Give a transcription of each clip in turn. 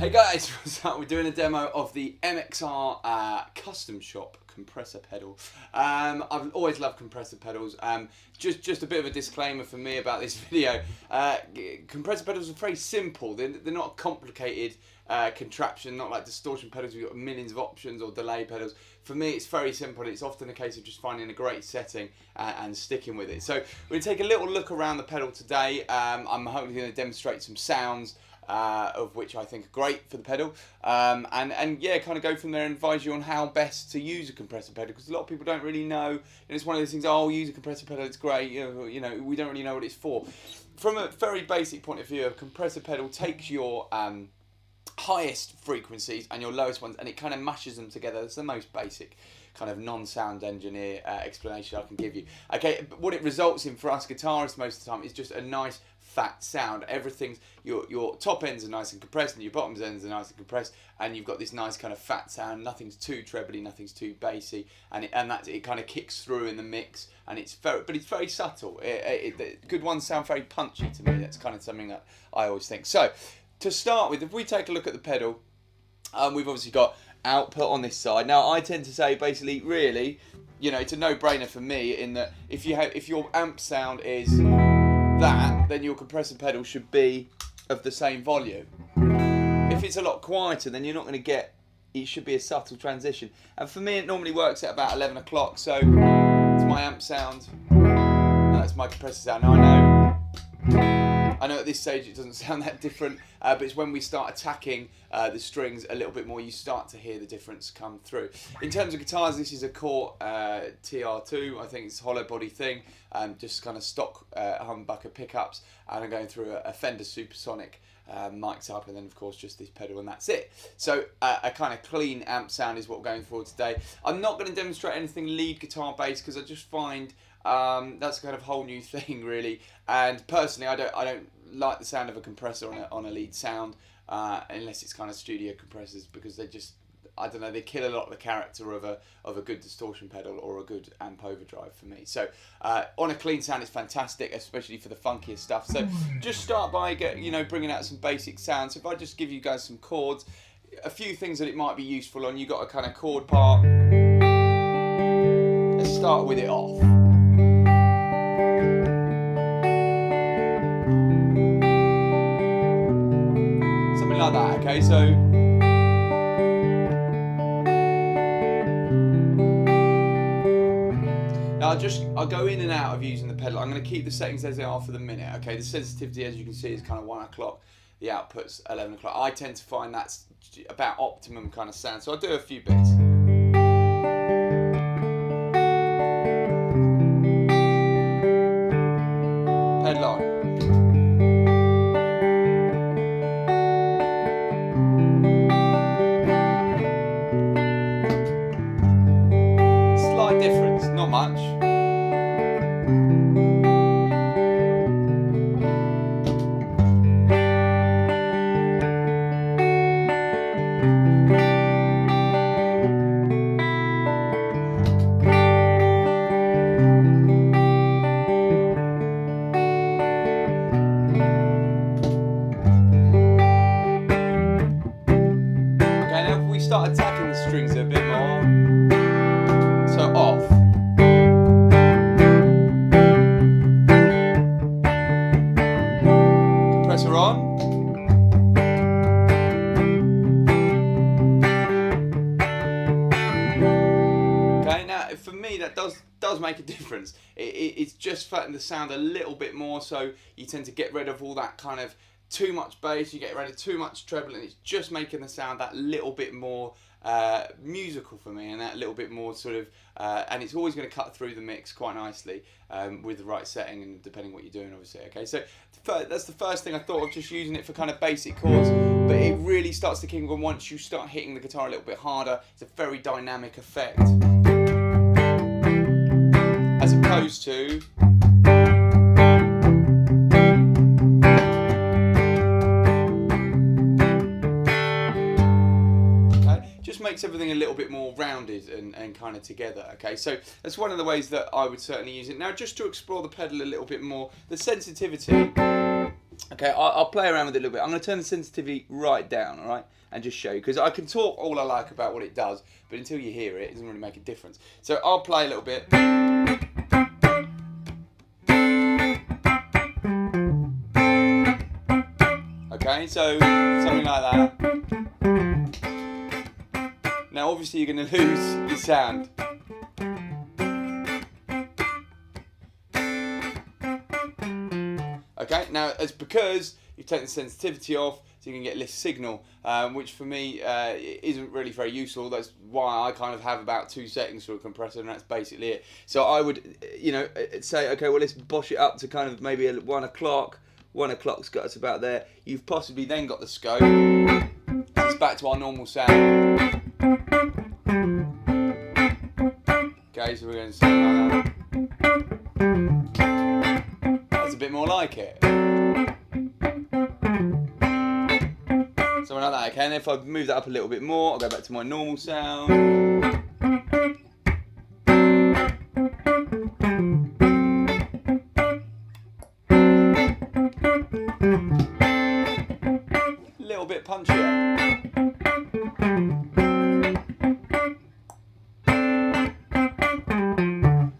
Hey guys, what's up? We're doing a demo of the MXR custom shop compressor pedal. I've always loved compressor pedals. Just a bit of a disclaimer for me about this video. Compressor pedals are very simple. They're not a complicated contraption, not like distortion pedals. We've got millions of options, or delay pedals. For me, it's very simple. It's often a case of just finding a great setting and sticking with it. So we're going to take a little look around the pedal today. I'm hopefully going to demonstrate some sounds of which I think are great for the pedal, and yeah, kind of go from there and advise you on how best to use a compressor pedal, because a lot of people don't really know. And it's one of those things, oh, use a compressor pedal, it's great, you know, we don't really know what it's for. From a very basic point of view, a compressor pedal takes your highest frequencies and your lowest ones, and it kind of mashes them together. It's the most basic kind of non-sound engineer explanation I can give you. Okay, but what it results in for us guitarists most of the time is just a nice fat sound. Everything's, your top ends are nice and compressed, and your bottom ends are nice and compressed, and you've got this nice kind of fat sound. Nothing's too trebly, nothing's too bassy, and it kind of kicks through in the mix, and it's very subtle. Good ones sound very punchy to me. That's kind of something that I always think. So to start with, if we take a look at the pedal, we've obviously got output on this side. Now I tend to say, basically, really, you know, it's a no-brainer for me in that if your amp sound is that, then your compressor pedal should be of the same volume. If it's a lot quieter, then you're not going to get, it should be a subtle transition. And for me, it normally works at about 11 o'clock. So it's my amp sound, that's my compressor sound. Now I know at this stage it doesn't sound that different, but it's when we start attacking the strings a little bit more, you start to hear the difference come through. In terms of guitars, this is a Core TR2, I think it's a hollow body thing, just kind of stock humbucker pickups, and I'm going through a Fender Supersonic mic'd up, and then of course just this pedal, and that's it. So a kind of clean amp sound is what we're going for today. I'm not going to demonstrate anything lead guitar based, because I just find that's kind of a whole new thing, really. And personally, I don't like the sound of a compressor on a lead sound, unless it's kind of studio compressors, because they just, I don't know, they kill a lot of the character of a good distortion pedal or a good amp overdrive for me. So on a clean sound, it's fantastic, especially for the funkier stuff. So just start by bringing out some basic sounds. So if I just give you guys some chords, a few things that it might be useful on. You got a kind of chord part. Let's start with it off. Like that, okay, so now I'll go in and out of using the pedal. I'm going to keep the settings as they are for the minute, okay. The sensitivity, as you can see, is kind of 1 o'clock, the output's 11 o'clock. I tend to find that's about optimum kind of sound, so I'll do a few bits. Pedal on. Difference, not much. Okay, now if we start attacking the strings a bit more, so off. Compressor on. Okay, now for me that does make a difference. It's just flattening the sound a little bit more, so you tend to get rid of all that kind of too much bass, you get rid of too much treble, and it's just making the sound that little bit more musical for me, and that little bit more sort of, and it's always going to cut through the mix quite nicely with the right setting, and depending what you're doing, obviously. Okay, so that's the first thing I thought of, just using it for kind of basic chords, but it really starts to kick on once you start hitting the guitar a little bit harder. It's a very dynamic effect, as opposed to makes everything a little bit more rounded and kind of together. Okay, so that's one of the ways that I would certainly use it. Now, just to explore the pedal a little bit more, the sensitivity Okay, I'll play around with it a little bit. I'm going to turn the sensitivity right down, all right, and just show you, because I can talk all I like about what it does, but until you hear it, it doesn't really make a difference. So I'll play a little bit. Okay, so something like that. Now obviously you're going to lose your sound. Okay, now it's because you've taken the sensitivity off, so you can get less signal, which for me isn't really very useful. That's why I kind of have about 2 settings for a compressor, and that's basically it. So I would, you know, say, okay, well, let's bosh it up to kind of maybe 1 o'clock. 1 o'clock's got us about there. You've possibly then got the scope. It's back to our normal sound. Okay, so we're going to sound like that. That's a bit more like it. Something like that, okay? And if I move that up a little bit more, I'll go back to my normal sound. A little bit punchier.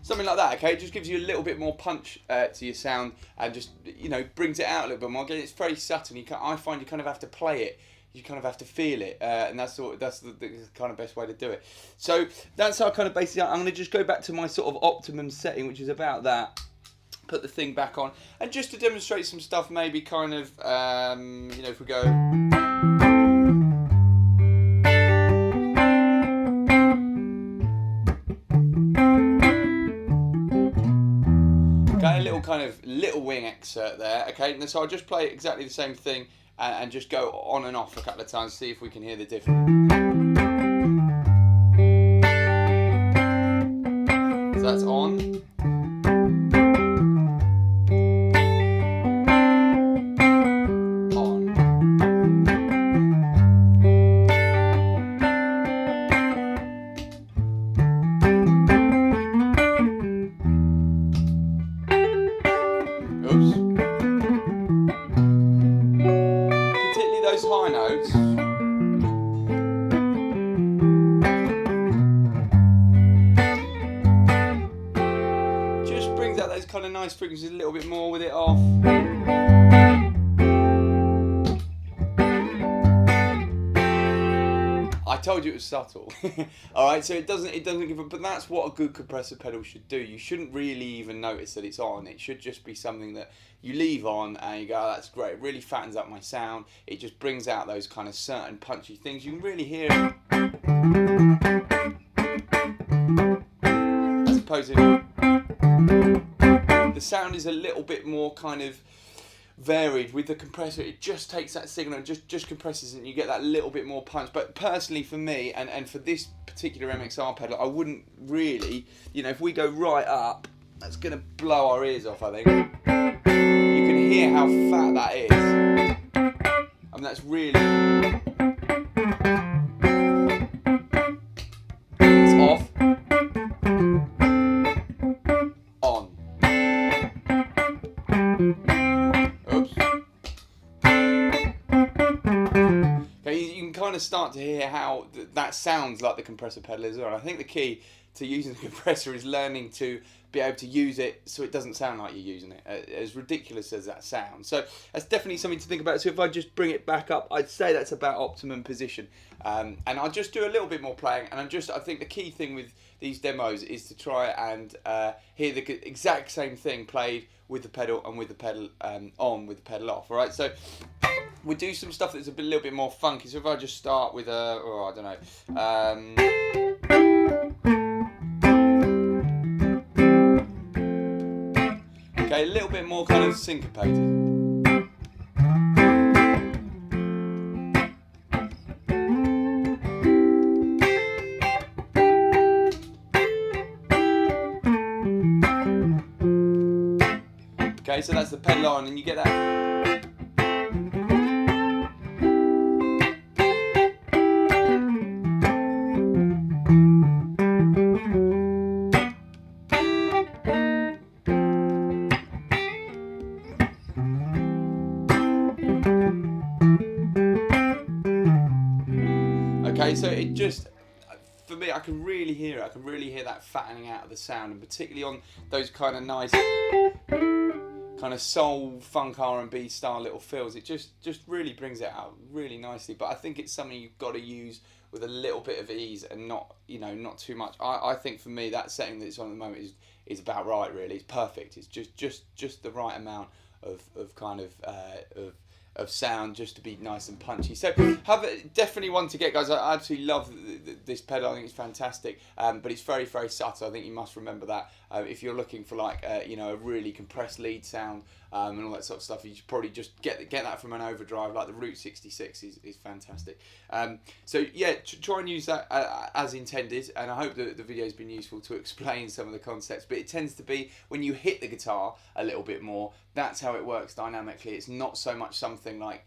Something like that, okay? It just gives you a little bit more punch to your sound, and just, you know, brings it out a little bit more. Again, it's very subtle. I find you kind of have to play it. You kind of have to feel it, and that's the kind of best way to do it. So that's how kind of basically, I'm going to just go back to my sort of optimum setting, which is about that. Put the thing back on, and just to demonstrate some stuff, maybe kind of, you know, if we go. Okay, a little kind of little wing excerpt there. Okay, and so I'll just play exactly the same thing. And just go on and off a couple of times, see if we can hear the difference. So that's on. On. Oops. Those high notes. Just brings out those kind of nice frequencies a little bit more with it off. I told you it was subtle. Alright, so it doesn't give a, but that's what a good compressor pedal should do. You shouldn't really even notice that it's on. It should just be something that you leave on and you go, oh, that's great. It really fattens up my sound. It just brings out those kind of certain punchy things. You can really hear it. As opposed to the sound is a little bit more kind of varied with the compressor. It just takes that signal and just compresses it, and you get that little bit more punch. But personally for me, and for this particular MXR pedal, I wouldn't really, you know, if we go right up, that's going to blow our ears off, I think. You can hear how fat that is. I mean, that's really... It's off. On. Oops. Okay, you can kind of start to hear how that sounds like the compressor pedal as well. I think the key to using the compressor is learning to be able to use it so it doesn't sound like you're using it, as ridiculous as that sounds. So that's definitely something to think about. So if I just bring it back up, I'd say that's about optimum position. And I'll just do a little bit more playing, and I think the key thing with these demos is to try and hear the exact same thing played with the pedal and with the pedal on, with the pedal off. All right, so we'll do some stuff that's a little bit more funky. So if I just start with a, oh, I don't know. Okay, a little bit more kind of syncopated. Okay, so that's the pedal on, and you get that. Okay, so it just, for me, I can really hear it. I can really hear that fattening out of the sound, and particularly on those kind of nice, kind of soul, funk, R&B style little fills. It just really brings it out really nicely. But I think it's something you've got to use with a little bit of ease and not, not too much. I think for me, that setting that it's on at the moment is about right. Really, it's perfect. It's just the right amount of kind of sound just to be nice and punchy. So definitely one to get, guys. I absolutely love this pedal. I think it's fantastic, but it's very, very subtle. I think you must remember that if you're looking for like a really compressed lead sound and all that sort of stuff, you should probably just get that from an overdrive. Like the Route 66 is fantastic. So yeah, try and use that as intended, and I hope that the video's been useful to explain some of the concepts. But it tends to be when you hit the guitar a little bit more, that's how it works dynamically. It's not so much something like,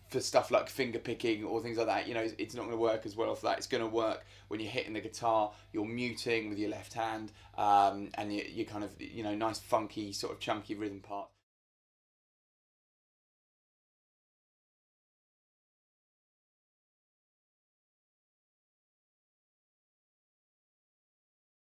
for stuff like finger picking or things like that, it's not going to work as well for that. It's going to work when you're hitting the guitar, you're muting with your left hand, and you kind of, nice funky sort of chunky rhythm part.